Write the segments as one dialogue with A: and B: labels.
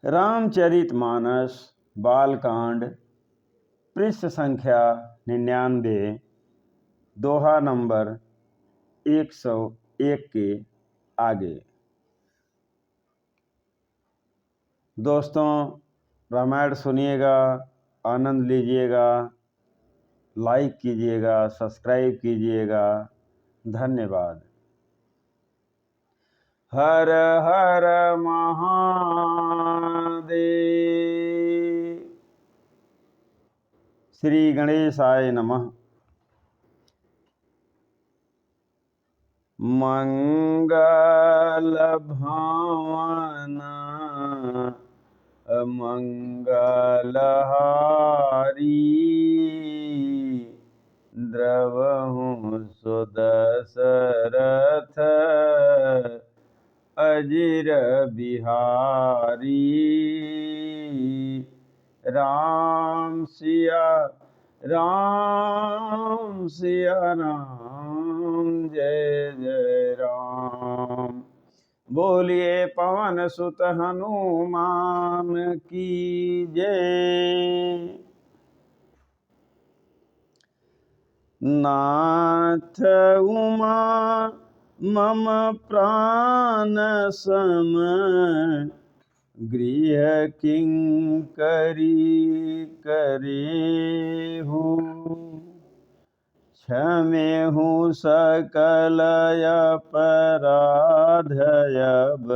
A: रामचरितमानस बालकांड पृष्ठ संख्या 99 दोहा नंबर 101 के आगे। दोस्तों, रामायण सुनिएगा, आनंद लीजिएगा, लाइक कीजिएगा, सब्सक्राइब कीजिएगा। धन्यवाद। हर हर महादेव। श्री गणेशाय नमः। मंगल भावन मंगलहारी द्रवहु सुदशरथ अजिर बिहारी। राम सिया राम जय जय राम। बोलिए पवन सुत हनुमान की जय। नाथ उमा मम प्राण सम गृह किंकरी करेहु। क्षमेहु सकल अपराध अब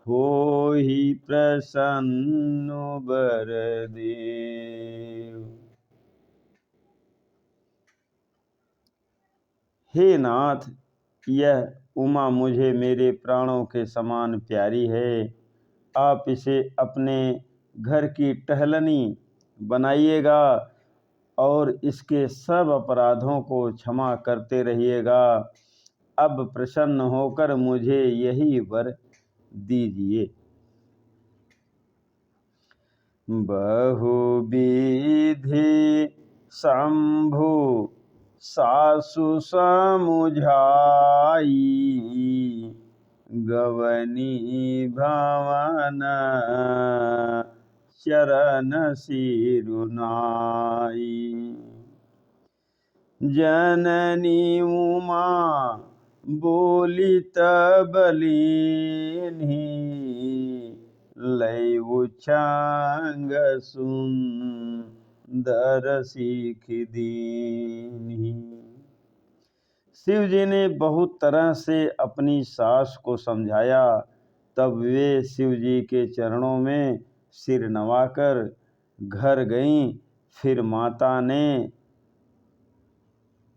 A: होहि प्रसन्न बरदेव। हे नाथ, यह उमा मुझे मेरे प्राणों के समान प्यारी है। आप इसे अपने घर की टहलनी बनाइएगा और इसके सब अपराधों को क्षमा करते रहिएगा। अब प्रसन्न होकर मुझे यही वर दीजिए। बहुविधि शंभु सासु समुझाई गवनी भवन चरण सिरुनाई। जननी उमा बोली तब लीन्ही लैउ छांग सुंदर सीख दीन्ही। शिव जी ने बहुत तरह से अपनी सास को समझाया। तब वे शिव जी के चरणों में सिर नवाकर घर गईं। फिर माता ने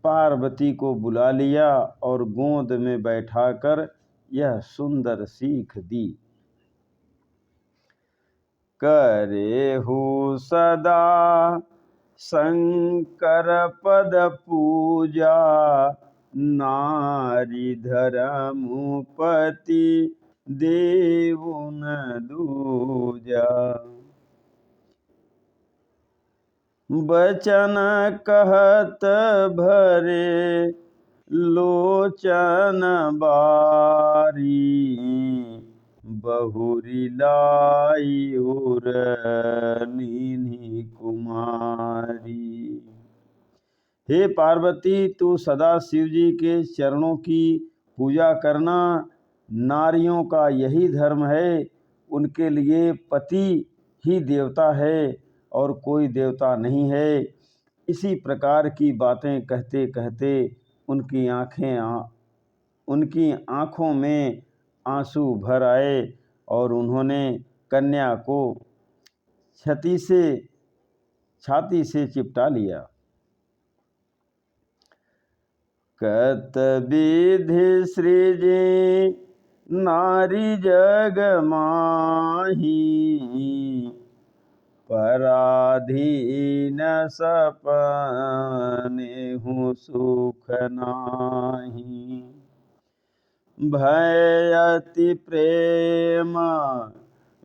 A: पार्वती को बुला लिया और गोद में बैठाकर यह सुंदर सीख दी। करेहु सदा शंकर पद पूजा नारी धर्मपति देवु न दूजा। बचन कहत भरे लोचन बारी बहुरी लाई उर लीन्ही कुमारी। हे पार्वती, तू सदा शिव जी के चरणों की पूजा करना। नारियों का यही धर्म है। उनके लिए पति ही देवता है और कोई देवता नहीं है। इसी प्रकार की बातें कहते कहते उनकी आँखों में आंसू भर आए और उन्होंने कन्या को छाती से चिपटा लिया। कत विधि सृजे नारी जग माही पराधीन सपनेहु सुख नाही। भय अति प्रेम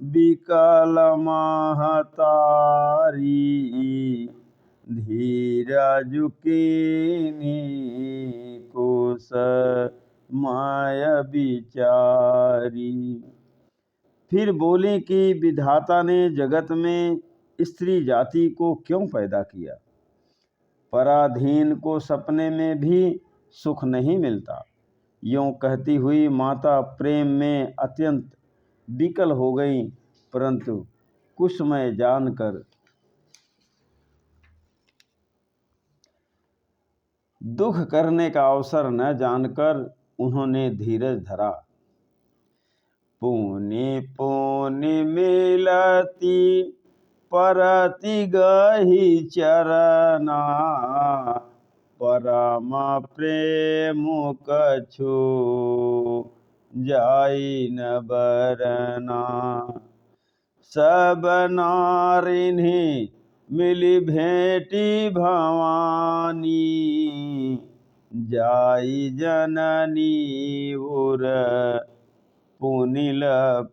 A: विकल महतारी धीरज कीन्ही कुश माय विचारी। फिर बोली कि विधाता ने जगत में स्त्री जाति को क्यों पैदा किया? पराधीन को सपने में भी सुख नहीं मिलता। यूँ कहती हुई माता प्रेम में अत्यंत विकल हो गई, परंतु कुसुमय जानकर दुख करने का अवसर न जानकर उन्होंने धीरज धरा। पुनि पुनि मिलती परति गही चरना, परम प्रेम कछु जाई न बरना। सब नारिनी मिली भेटी भवानी, जाई जननी उर पुनिल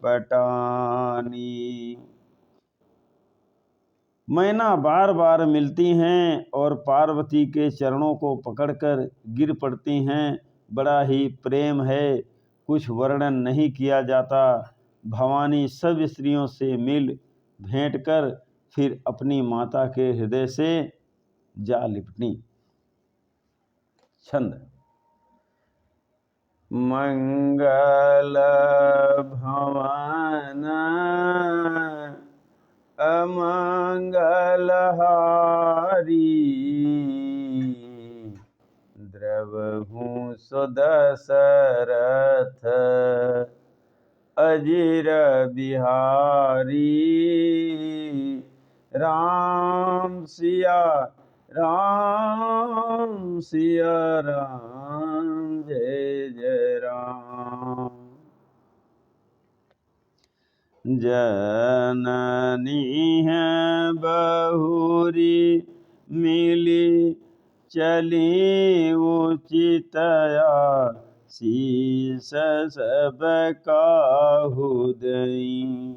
A: पटानी। मैना बार बार मिलती हैं और पार्वती के चरणों को पकड़कर गिर पड़ती हैं। बड़ा ही प्रेम है, कुछ वर्णन नहीं किया जाता। भवानी सब स्त्रियों से मिल भेंट कर फिर अपनी माता के हृदय से जा लिपटी। छंद। मंगल भवन अमंगल हारी, द्रवहु सुदशरथ अजिर बिहारी। राम सिया राम सिया राम, जय जय राम। जननी है बहुरी मिली चली उचितया, शीस सब काहू दई।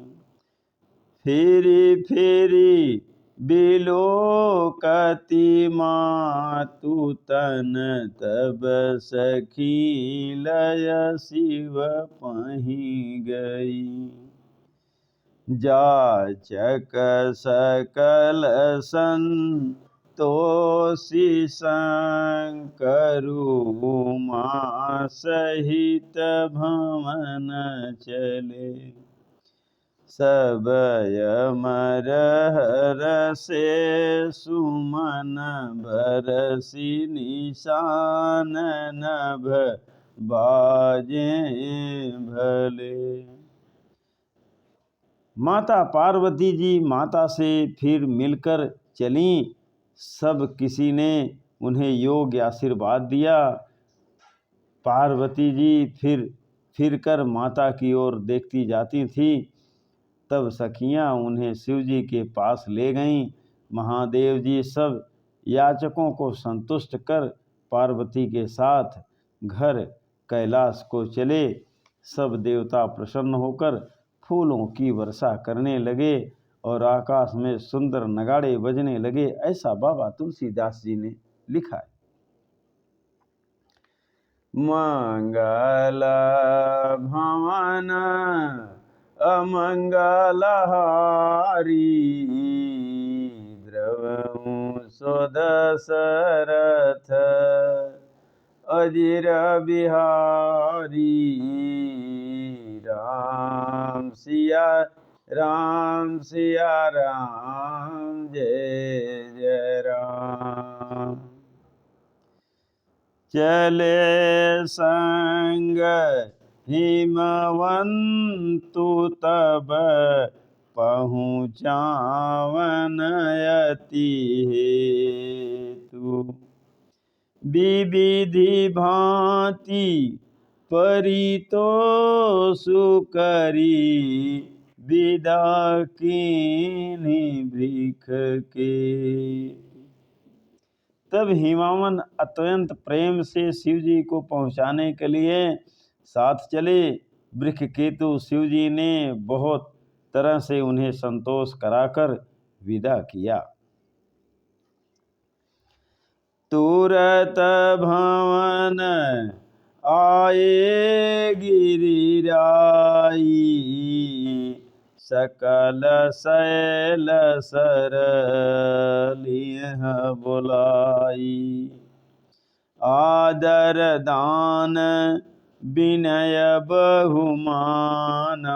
A: फिरी फिरी बिलोकती मातु तन, तब सखी लय शिव पही गई। जाचक सकल संतोषी शंकरु, उमा सहित भवन चले। सब अमर हरषे सुमन, बरसी निशान नभ बाजे भले। माता पार्वती जी माता से फिर मिलकर चलीं। सब किसी ने उन्हें योग्य आशीर्वाद दिया। पार्वती जी फिर कर माता की ओर देखती जाती थी। तब सखियां उन्हें शिव जी के पास ले गईं। महादेव जी सब याचकों को संतुष्ट कर पार्वती के साथ घर कैलाश को चले। सब देवता प्रसन्न होकर फूलों की वर्षा करने लगे और आकाश में सुंदर नगाड़े बजने लगे। ऐसा बाबा तुलसीदास जी ने लिखा है। मंगल भवन अमंगल हारी, द्रवहु सुदशरथ अजिर बिहारी। राम सिया राम, जय जय राम। चले संग हिमवंतु तब, पहुँचावन अति हेतु। विविधि भांति परितोषु करी, विदा कीन्ही वृक्ष के। तब हिमावन अत्यंत प्रेम से शिव जी को पहुँचाने के लिए साथ चले। वृक्ष केतु शिव जी ने बहुत तरह से उन्हें संतोष कराकर विदा किया। तुरत भवन आए गिरिराई, सकल शैल सरलिह बुलाई। आदर दान विनय बहुमाना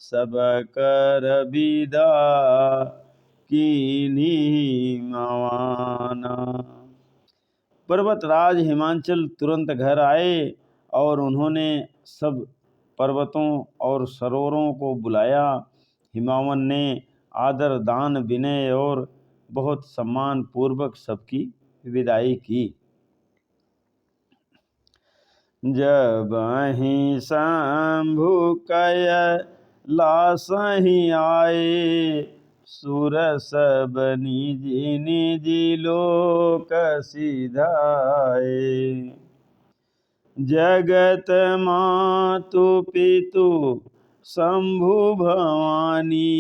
A: सब कर विदा कीन्ही मवाना। पर्वतराज हिमांचल तुरंत घर आए और उन्होंने सब पर्वतों और सरोवरों को बुलाया। हिमावन ने आदर दान विनय और बहुत सम्मान पूर्वक सबकी विदाई की। जब अहीं शंभु कैलासहि आए सुर सब निज निज लोक सिधाए। जगत मातु पितु शंभु भवानी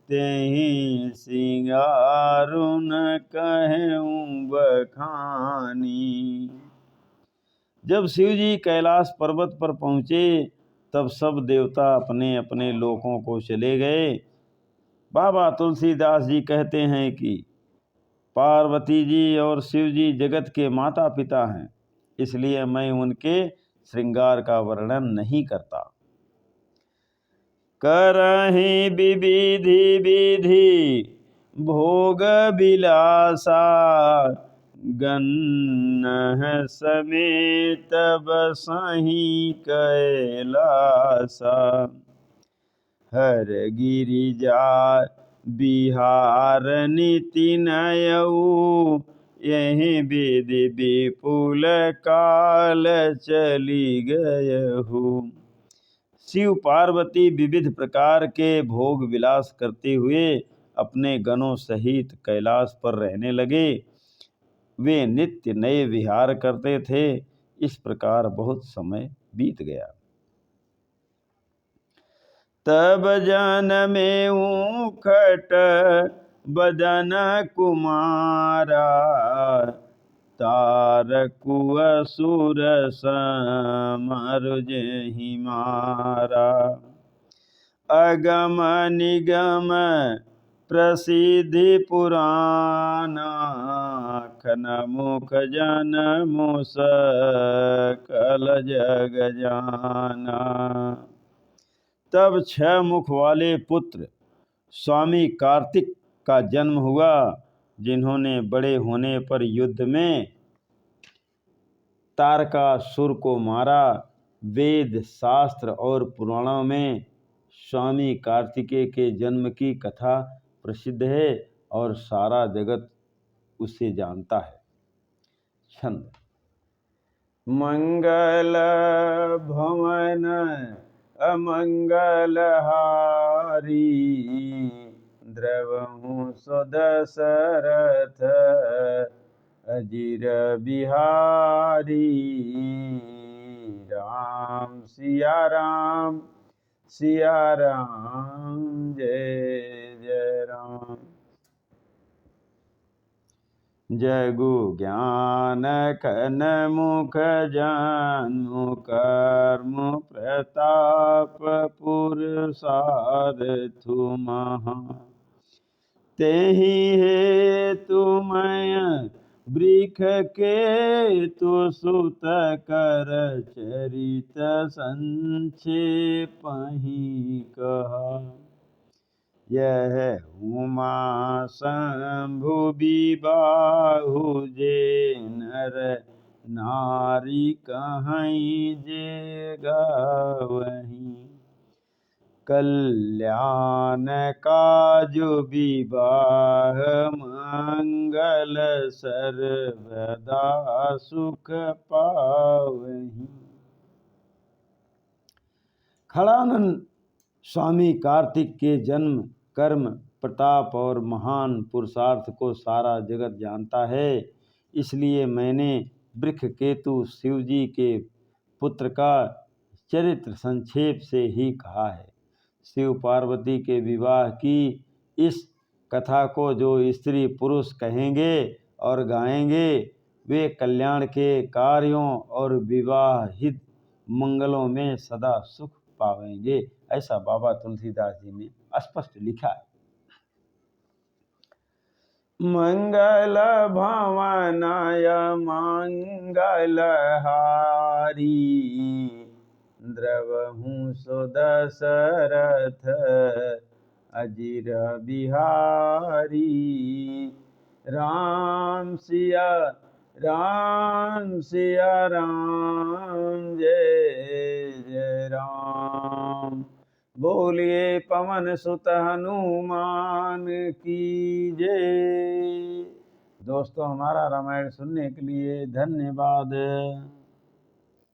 A: तेहि सिंगारुन कहूँ बखानी। जब शिव जी कैलाश पर्वत पर पहुँचे तब सब देवता अपने अपने लोकों को चले गए। बाबा तुलसीदास जी कहते हैं कि पार्वती जी और शिव जी जगत के माता पिता हैं, इसलिए मैं उनके श्रृंगार का वर्णन नहीं करता। करहि विविधि विधि भोग विलासा गन्नह समेत बसहि कैलासा। हर गिरिजा बिहार निति नयऊ यही विधि विपुल काल चली गयहु। शिव पार्वती विविध प्रकार के भोग विलास करते हुए अपने गणों सहित कैलाश पर रहने लगे। वे नित्य नए विहार करते थे। इस प्रकार बहुत समय बीत गया। तब जनमे खट बदन कुमारा तारकु असुर समर जेहि मारा। अगम निगम प्रसिद्धि पुराना खन मुख जनमु सकल जग जाना। तब 6 मुख वाले पुत्र स्वामी कार्तिक का जन्म हुआ, जिन्होंने बड़े होने पर युद्ध में तारकासुर को मारा। वेद शास्त्र और पुराणों में स्वामी कार्तिकेय के जन्म की कथा प्रसिद्ध है और सारा जगत उसे जानता है। छंद। मंगल भवन अमंगल हारी द्रवहु सुदशरथ अजिर बिहारी। राम सिया राम जय जय राम। जगु ज्ञान खन मुख जन्मु कर्म प्रताप पुरुषार्थु महा। तेहि हेतु मैं वृख के तु सुत कर चरित संक्षेप ही कहा। यह उमा शंभु विबाहु जे नर नारी कहीं जे गावहीं। कल्याण काजु विवाह मंगल सर्वदा सुख पावहीं। खड़ानंद स्वामी कार्तिक के जन्म कर्म प्रताप और महान पुरुषार्थ को सारा जगत जानता है, इसलिए मैंने वृक्ष केतु शिव जी के पुत्र का चरित्र संक्षेप से ही कहा है। शिव पार्वती के विवाह की इस कथा को जो स्त्री पुरुष कहेंगे और गाएंगे वे कल्याण के कार्यों और विवाहित मंगलों में सदा सुख पावेंगे। ऐसा बाबा तुलसीदास जी ने स्पष्ट लिखा है। मंगल भवनाय मंगलहारी, द्रवहु सुदशरथ अजिर बिहारी। राम सिया राम सिया राम, जय जय राम। बोलिए पवन सुत हनुमान की जय। दोस्तों, हमारा रामायण सुनने के लिए धन्यवाद।